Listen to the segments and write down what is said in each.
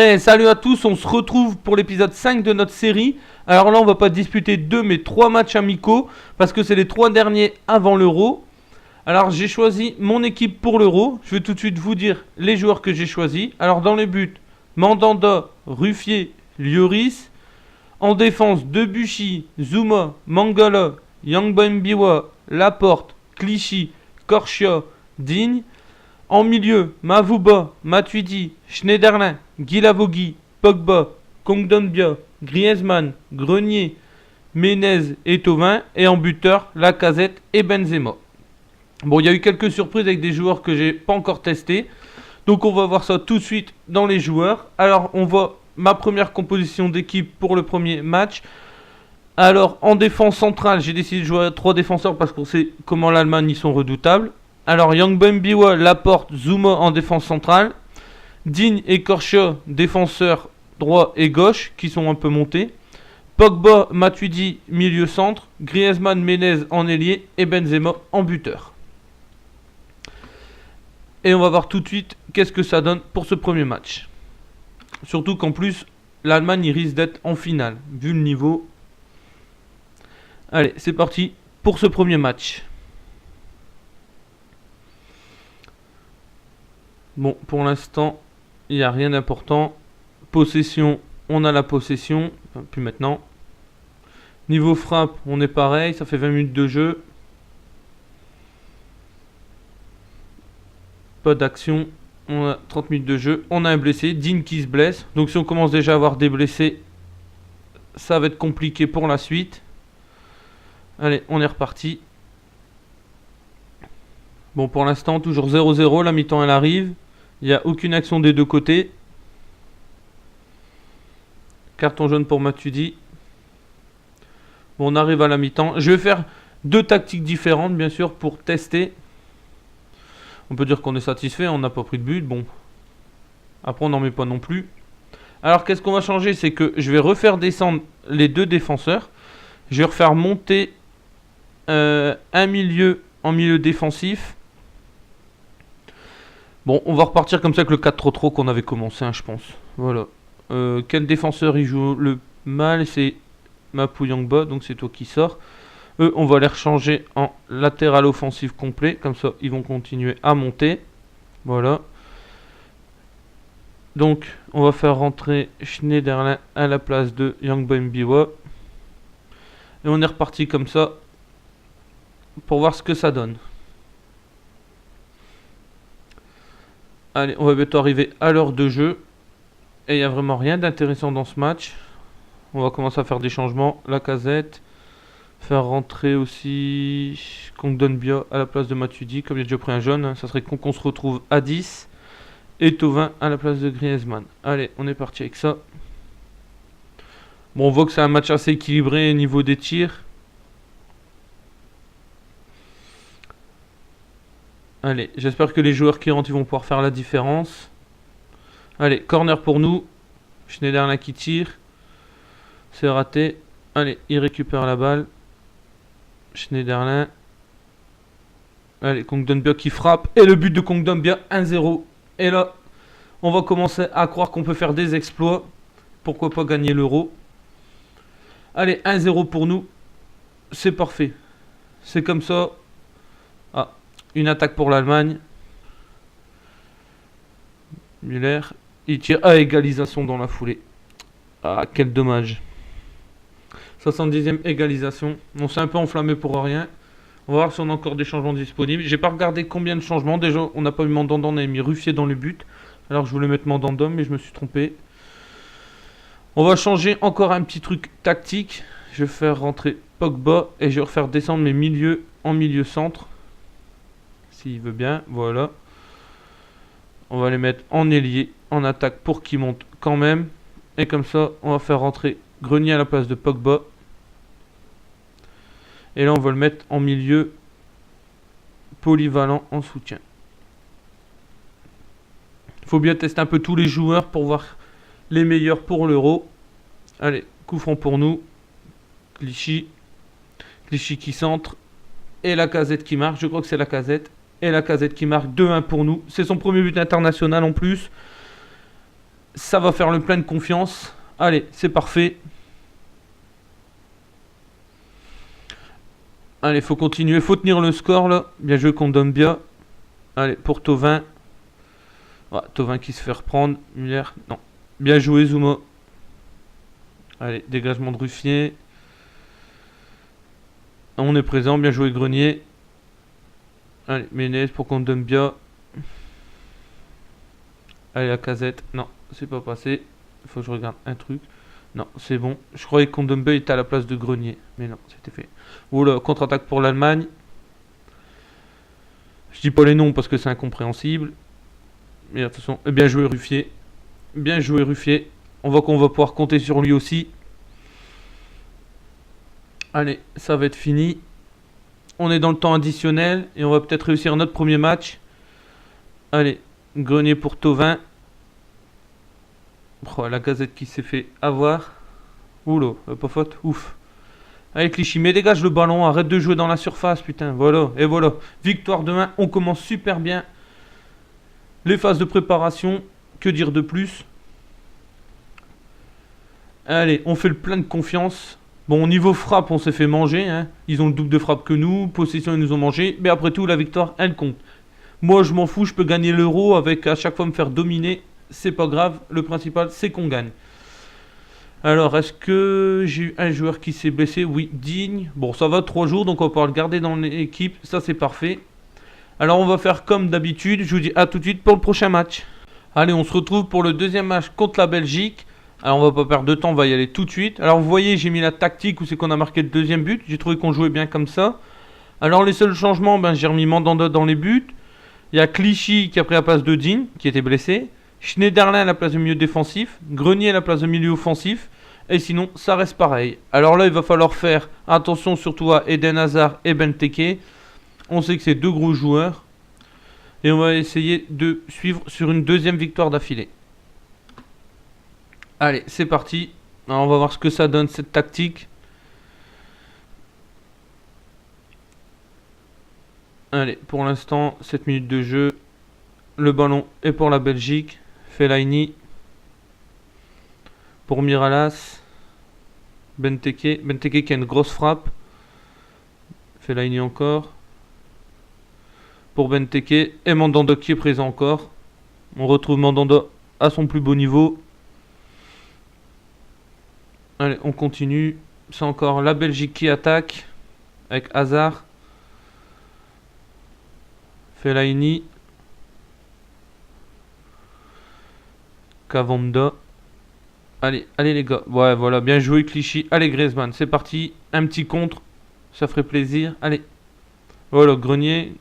Hey, salut à tous, on se retrouve pour l'épisode 5 de notre série. Alors là, on va pas disputer 2 mais 3 matchs amicaux parce que c'est les 3 derniers avant l'Euro. Alors j'ai choisi mon équipe pour l'Euro. Je vais tout de suite vous dire les joueurs que j'ai choisis. Alors dans les buts, Mandanda, Ruffier, Lloris. En défense, Debuchy, Zouma, Mangala, Yangbembiwa, Laporte, Clichy, Korchia, Digne. En milieu, Mavouba, Matuidi, Schneiderlin, Guilavogui, Pogba, Kondogbia, Griezmann, Grenier, Menez et Thauvin. Et en buteur, Lacazette et Benzema. Bon, il y a eu quelques surprises avec des joueurs que j'ai pas encore testés. Donc on va voir ça tout de suite dans les joueurs. Alors on voit ma première composition d'équipe pour le premier match. Alors en défense centrale, j'ai décidé de jouer à 3 défenseurs parce qu'on sait comment l'Allemagne ils sont redoutables. Alors Yangbembiwa, Laporte, Zouma en défense centrale. Digne et Korchia, défenseurs droit et gauche, qui sont un peu montés. Pogba, Matuidi, milieu centre. Griezmann, Menez en ailier. Et Benzema en buteur. Et on va voir tout de suite qu'est-ce que ça donne pour ce premier match. Surtout qu'en plus, l'Allemagne il risque d'être en finale, vu le niveau. Allez, c'est parti pour ce premier match. Bon, pour l'instant, il n'y a rien d'important. Possession, on a la possession. Enfin, plus maintenant. Niveau frappe, on est pareil. Ça fait 20 minutes de jeu. Pas d'action. On a 30 minutes de jeu. On a un blessé. Digne qui se blesse. Donc si on commence déjà à avoir des blessés, ça va être compliqué pour la suite. Allez, on est reparti. Bon, pour l'instant, toujours 0-0. La mi-temps, elle arrive. Il n'y a aucune action des deux côtés. Carton jaune pour Matuidi. Bon, on arrive à la mi-temps. Je vais faire 2 tactiques différentes, bien sûr, pour tester. On peut dire qu'on est satisfait. On n'a pas pris de but. Bon. Après, on n'en met pas non plus. Alors, qu'est-ce qu'on va changer? C'est que je vais refaire descendre les 2 défenseurs. Je vais refaire monter un milieu en milieu défensif. Bon, on va repartir comme ça avec le 4-3-3 qu'on avait commencé, hein, je pense. Voilà. Quel défenseur il joue le mal? C'est Mapuyangba, donc c'est toi qui sors. Eux, on va les rechanger en latéral offensif complet. Comme ça, ils vont continuer à monter. Voilà. Donc, on va faire rentrer Schneiderlin à la place de Yangbembiwa. Et on est reparti comme ça pour voir ce que ça donne. Allez, on va bientôt arriver à l'heure de jeu. Et il n'y a vraiment rien d'intéressant dans ce match. On va commencer à faire des changements. Lacazette. Faire rentrer aussi Kondogbia à la place de Matuidi. Comme il a déjà pris un jaune, hein, ça serait con qu'on se retrouve à 10. Et Thauvin à la place de Griezmann. Allez, on est parti avec ça. Bon, on voit que c'est un match assez équilibré au niveau des tirs. Allez, j'espère que les joueurs qui rentrent ils vont pouvoir faire la différence. Allez, corner pour nous. Schneiderlin qui tire. C'est raté. Allez, il récupère la balle. Schneiderlin. Allez, Kondogbia qui frappe. Et le but de Kondogbia, 1-0. Et là, on va commencer à croire qu'on peut faire des exploits. Pourquoi pas gagner l'Euro. Allez, 1-0 pour nous. C'est parfait. C'est comme ça. Ah, une attaque pour l'Allemagne. Müller. Il tire à égalisation dans la foulée. Ah, quel dommage. 70e égalisation. On s'est un peu enflammé pour rien. On va voir si on a encore des changements disponibles. J'ai pas regardé combien de changements. Déjà, on n'a pas eu Mandanda, on a mis Ruffier dans le but. Alors je voulais mettre Mandanda, mais je me suis trompé. On va changer encore un petit truc tactique. Je vais faire rentrer Pogba et je vais refaire descendre mes milieux en milieu centre. S'il veut bien, voilà. On va les mettre en ailier, en attaque pour qu'ils montent quand même. Et comme ça, on va faire rentrer Grenier à la place de Pogba. Et là, on va le mettre en milieu polyvalent en soutien. Il faut bien tester un peu tous les joueurs pour voir les meilleurs pour l'Euro. Allez, coup franc pour nous. Clichy. Clichy qui centre. Et Lacazette qui marque. Je crois que c'est Lacazette. Et Lacazette qui marque 2-1 pour nous. C'est son premier but international en plus. Ça va faire le plein de confiance. Allez, c'est parfait. Allez, faut continuer. Faut tenir le score là. Bien joué Kondogbia. Allez, pour Thauvin. Ouais, Thauvin qui se fait reprendre. Muller, non. Bien joué Zouma. Allez, dégagement de Ruffier. On est présent. Bien joué Grenier. Allez, Ménez pour Kondogbia. Allez, la casette. Non, c'est pas passé. Il faut que je regarde un truc. Non, c'est bon. Je croyais que Kondogbia était à la place de Grenier. Mais non, c'était fait. Oula, contre-attaque pour l'Allemagne. Je dis pas les noms parce que c'est incompréhensible. Mais de toute façon, bien joué Ruffier. Bien joué Ruffier. On voit qu'on va pouvoir compter sur lui aussi. Allez, ça va être fini. On est dans le temps additionnel. Et on va peut-être réussir notre premier match. Allez, Grenier pour Thauvin. Oh, la Gazette qui s'est fait avoir. Oula, pas faute. Ouf. Allez Clichy, mais dégage le ballon. Arrête de jouer dans la surface, putain. Voilà, et voilà. Victoire de 1. On commence super bien. Les phases de préparation. Que dire de plus? Allez, on fait le plein de confiance. Bon, au niveau frappe, on s'est fait manger. Hein. Ils ont le double de frappe que nous. Possession, ils nous ont mangé. Mais après tout, la victoire, elle compte. Moi, je m'en fous. Je peux gagner l'euro avec à chaque fois me faire dominer. C'est pas grave. Le principal, c'est qu'on gagne. Alors, est-ce que j'ai eu un joueur qui s'est blessé? Oui, Digne. Bon, ça va, 3 jours, donc on va pouvoir le garder dans l'équipe. Ça, c'est parfait. Alors, on va faire comme d'habitude. Je vous dis à tout de suite pour le prochain match. Allez, on se retrouve pour le deuxième match contre la Belgique. Alors, on va pas perdre de temps, on va y aller tout de suite. Alors, vous voyez, j'ai mis la tactique où c'est qu'on a marqué le deuxième but. J'ai trouvé qu'on jouait bien comme ça. Alors, les seuls changements, j'ai remis Mandanda dans les buts. Il y a Clichy qui a pris la place de Digne, qui était blessé. Schneiderlin à la place de milieu défensif. Grenier à la place de milieu offensif. Et sinon, ça reste pareil. Alors là, il va falloir faire attention surtout à Eden Hazard et Benteke. On sait que c'est 2 gros joueurs. Et on va essayer de suivre sur une deuxième victoire d'affilée. Allez, c'est parti. Alors, on va voir ce que ça donne cette tactique. Allez, pour l'instant, 7 minutes de jeu. Le ballon est pour la Belgique. Fellaini. Pour Miralas. Benteke qui a une grosse frappe. Fellaini encore. Pour Benteke. Et Mandanda qui est présent encore. On retrouve Mandanda à son plus beau niveau. Allez, on continue. C'est encore la Belgique qui attaque. Avec Hazard. Fellaini. Cavanda. Allez, allez les gars. Ouais, voilà, bien joué Clichy. Allez Griezmann, c'est parti. Un petit contre. Ça ferait plaisir. Allez. Voilà, Grenier.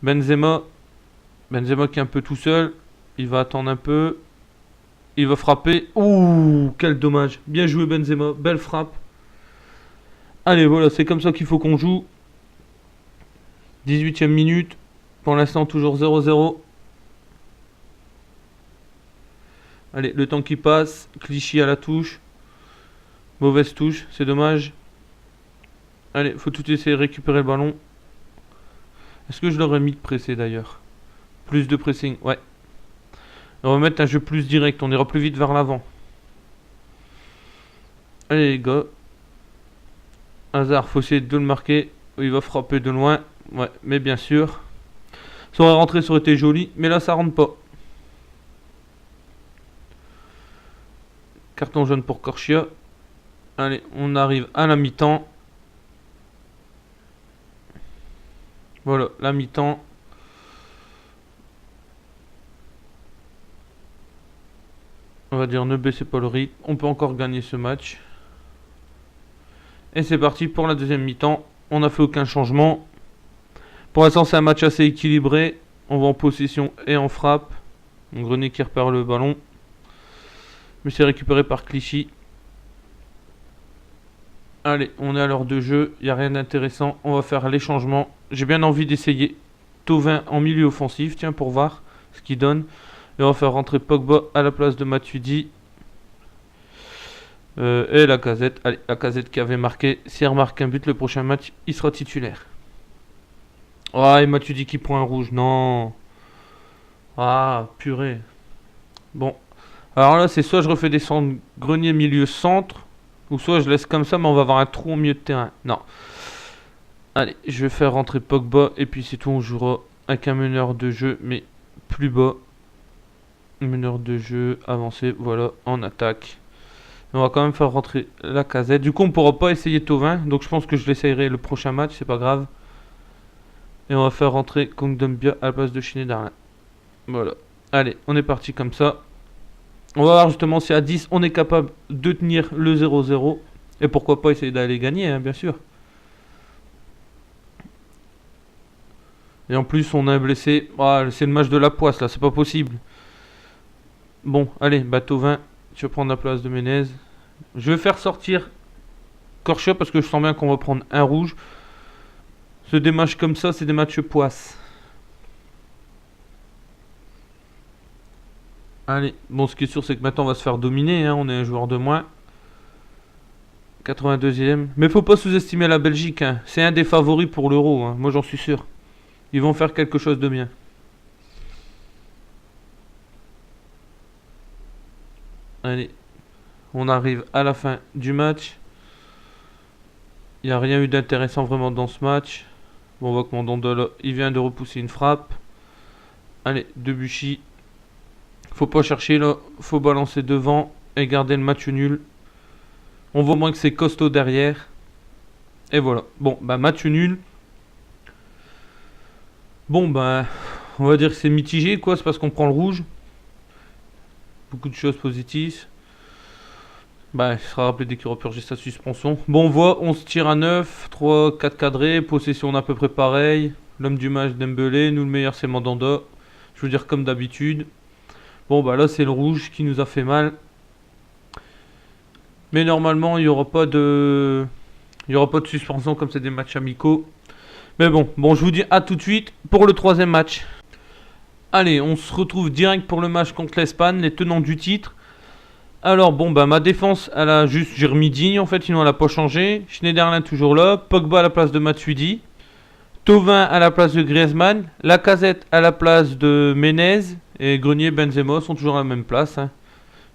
Benzema. Benzema qui est un peu tout seul. Il va attendre un peu. Il va frapper. Ouh, quel dommage. Bien joué Benzema. Belle frappe. Allez, voilà, c'est comme ça qu'il faut qu'on joue. 18e minute. Pour l'instant, toujours 0-0. Allez, le temps qui passe. Clichy à la touche. Mauvaise touche, c'est dommage. Allez, faut tout essayer de récupérer le ballon. Est-ce que je l'aurais mis de presser d'ailleurs? Plus de pressing, ouais. On va mettre un jeu plus direct, on ira plus vite vers l'avant. Allez les gars. Hazard, faut essayer de le marquer. Il va frapper de loin. Ouais, mais bien sûr. Ça aurait rentré, ça aurait été joli. Mais là, ça rentre pas. Carton jaune pour Corchia. Allez, on arrive à la mi-temps. Voilà, la mi-temps. On va dire ne baissez pas le rythme. On peut encore gagner ce match. Et c'est parti pour la deuxième mi-temps. On n'a fait aucun changement. Pour l'instant, c'est un match assez équilibré. On va en possession et en frappe. Grenier qui repère le ballon. Mais c'est récupéré par Clichy. Allez, on est à l'heure de jeu. Il n'y a rien d'intéressant. On va faire les changements. J'ai bien envie d'essayer Thauvin en milieu offensif. Tiens, pour voir ce qu'il donne. Et on va faire rentrer Pogba à la place de Matuidi. Et la Casette. Allez, la Casette qui avait marqué. S'il remarque un but le prochain match, il sera titulaire. Ah, et Matuidi qui prend un rouge. Non. Ah, purée. Bon. Alors là, c'est soit je refais descendre Grenier milieu centre, ou soit je laisse comme ça, mais on va avoir un trou au milieu de terrain. Non. Allez, je vais faire rentrer Pogba, et puis c'est tout, on jouera avec un meneur de jeu, mais plus bas. Meneur de jeu, avancé, voilà, en attaque. On va quand même faire rentrer la Casette. Du coup, on pourra pas essayer Thauvin, donc je pense que je l'essayerai le prochain match, c'est pas grave. Et on va faire rentrer Kondogbia à la place de Schneiderlin. Voilà. Allez, on est parti comme ça. On va voir justement si à 10, on est capable de tenir le 0-0. Et pourquoi pas essayer d'aller gagner, hein, bien sûr. Et en plus, on a un blessé. Ah, c'est le match de la poisse, là, c'est pas possible. Bon, allez, Thauvin, tu vas prendre la place de Menez. Je vais faire sortir Korcha parce que je sens bien qu'on va prendre un rouge. Des matchs comme ça, c'est des matchs poisses. Allez, bon, ce qui est sûr, c'est que maintenant on va se faire dominer, hein, on est un joueur de moins. 82e. Mais faut pas sous-estimer la Belgique, hein. C'est un des favoris pour l'Euro, hein. Moi j'en suis sûr. Ils vont faire quelque chose de bien. Allez, on arrive à la fin du match. Il n'y a rien eu d'intéressant vraiment dans ce match. Bon, on voit que mon Mandanda, il vient de repousser une frappe. Allez, Debuchy. Faut pas chercher là, faut balancer devant et garder le match nul. On voit au moins que c'est costaud derrière. Et voilà. Bon, match nul. Bon, on va dire que c'est mitigé, quoi. C'est parce qu'on prend le rouge. Beaucoup de choses positives. Il sera rappelé dès qu'il aura purgé sa suspension. Bon, on voit, on se tire à 9, 3, 4 cadrés, possession à peu près pareil. L'homme du match Dembélé, nous le meilleur c'est Mandanda. Je veux dire comme d'habitude. Bon, là c'est le rouge qui nous a fait mal. Mais normalement, il n'y aura pas de suspension comme c'est des matchs amicaux. Mais bon, je vous dis à tout de suite pour le troisième match. Allez, on se retrouve direct pour le match contre l'Espagne, les tenants du titre. Alors ma défense, elle a juste, j'ai remis Digne en fait, sinon elle n'a pas changé. Schneiderlin toujours là, Pogba à la place de Matuidi, Thauvin à la place de Griezmann, Lacazette à la place de Menez et Grenier, Benzema sont toujours à la même place. Hein.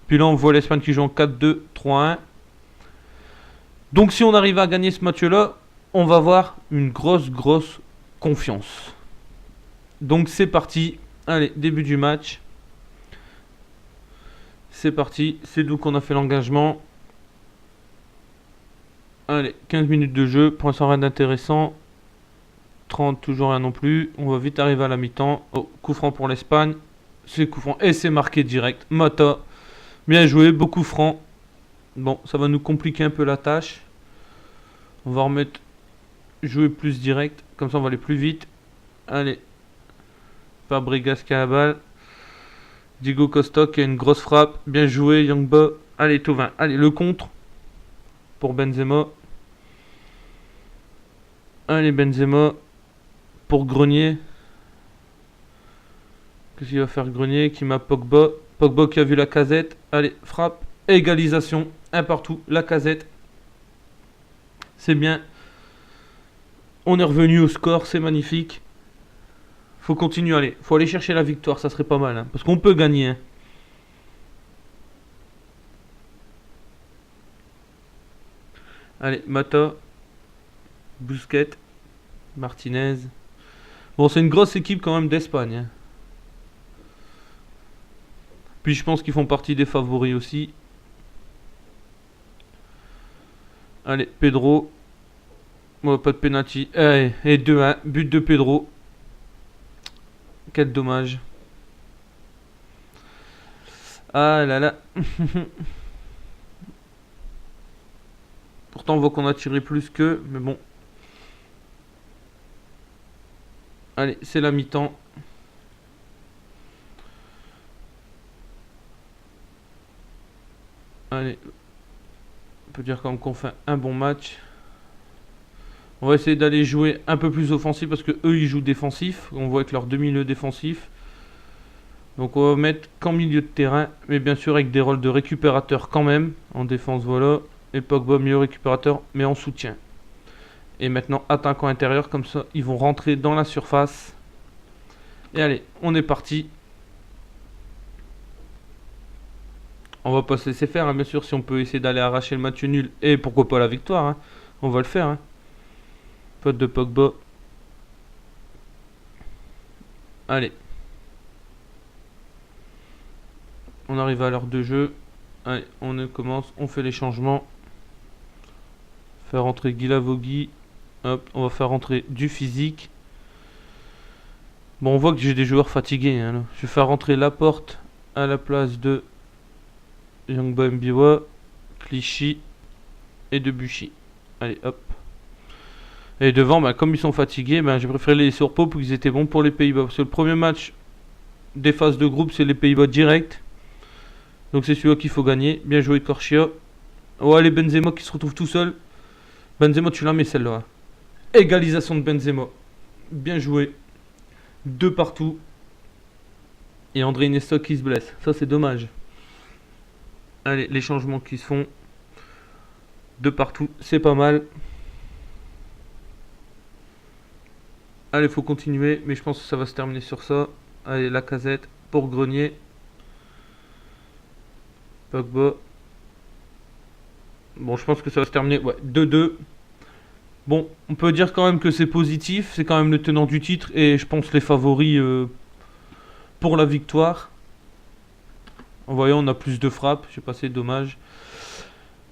Puis là on voit l'Espagne qui joue en 4-2-3-1. Donc si on arrive à gagner ce match-là, on va avoir une grosse confiance. Donc c'est parti, allez, début du match. C'est parti, c'est d'où qu'on a fait l'engagement. Allez, 15 minutes de jeu, point sans rien d'intéressant. 30, toujours rien non plus. On va vite arriver à la mi-temps. Oh, coup franc pour l'Espagne. C'est coup franc et c'est marqué direct. Mata, bien joué, beaucoup franc. Bon, ça va nous compliquer un peu la tâche. On va remettre jouer plus direct, comme ça on va aller plus vite. Allez, Fabregas qui a la balle. Diego Costa qui a une grosse frappe. Bien joué, Youngba. Allez, Thauvin. Allez, le contre. Pour Benzema. Allez, Benzema. Pour Grenier. Qu'est-ce qu'il va faire Grenier qui m'a Pogba. Pogba qui a vu la Casette. Allez, frappe. Égalisation. Un partout. La Casette. C'est bien. On est revenu au score. C'est magnifique. Faut continuer, allez. Faut aller chercher la victoire, ça serait pas mal. Hein, parce qu'on peut gagner. Hein. Allez, Mata. Busquets. Martinez. Bon, c'est une grosse équipe quand même d'Espagne. Hein. Puis je pense qu'ils font partie des favoris aussi. Allez, Pedro. Bon, pas de penalty. Allez, et 2-1. But de Pedro. Quel dommage. Ah là là. Pourtant on voit qu'on a tiré plus que. Mais bon. Allez, c'est la mi-temps. Allez. On peut dire comme qu'on fait un bon match. On va essayer d'aller jouer un peu plus offensif parce que eux ils jouent défensif. On voit avec leurs deux milieux défensifs. Donc on va mettre qu'en milieu de terrain, mais bien sûr avec des rôles de récupérateur quand même. En défense, voilà. Et Pogba milieu récupérateur, mais en soutien. Et maintenant attaquant intérieur, comme ça ils vont rentrer dans la surface. Et allez, on est parti. On va pas se laisser faire, hein, bien sûr. Si on peut essayer d'aller arracher le match nul et pourquoi pas la victoire, hein, on va le faire. Hein. Faute de Pogba. Allez. On arrive à l'heure de jeu. Allez, on commence. On fait les changements. Faire rentrer Guilavogui. Hop, on va faire rentrer du physique. Bon, on voit que j'ai des joueurs fatigués. Hein, là. Je vais faire rentrer Laporte à la place de Yangba Mbiwa, Clichy et Debuchy. Allez, hop. Et devant, bah, comme ils sont fatigués, bah, j'ai préféré les laisser au repos pour qu'ils étaient bons pour les Pays-Bas. Parce que le premier match des phases de groupe, c'est les Pays-Bas direct. Donc c'est celui-là qu'il faut gagner. Bien joué Corchia. Oh, allez, Benzema qui se retrouve tout seul. Benzema, tu la mets celle-là. Égalisation de Benzema. Bien joué. 2 partout. Et André Iniesta qui se blesse. Ça, c'est dommage. Allez, les changements qui se font. 2 partout. C'est pas mal. Allez, faut continuer. Mais je pense que ça va se terminer sur ça. Allez, Lacazette pour Grenier. Pogba. Bon, je pense que ça va se terminer. Ouais, 2-2. Bon, on peut dire quand même que c'est positif. C'est quand même le tenant du titre. Et je pense les favoris pour la victoire. En voyant, on a plus de frappes. Je sais pas, c'est dommage.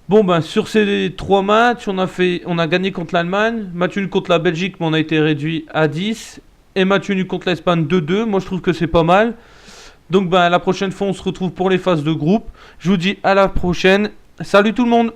Bon, ben, sur ces 3 matchs, on a gagné contre l'Allemagne. Match nul contre la Belgique, mais on a été réduit à 10. Et match nul contre l'Espagne 2-2. Moi, je trouve que c'est pas mal. Donc, ben, la prochaine fois, on se retrouve pour les phases de groupe. Je vous dis à la prochaine. Salut tout le monde!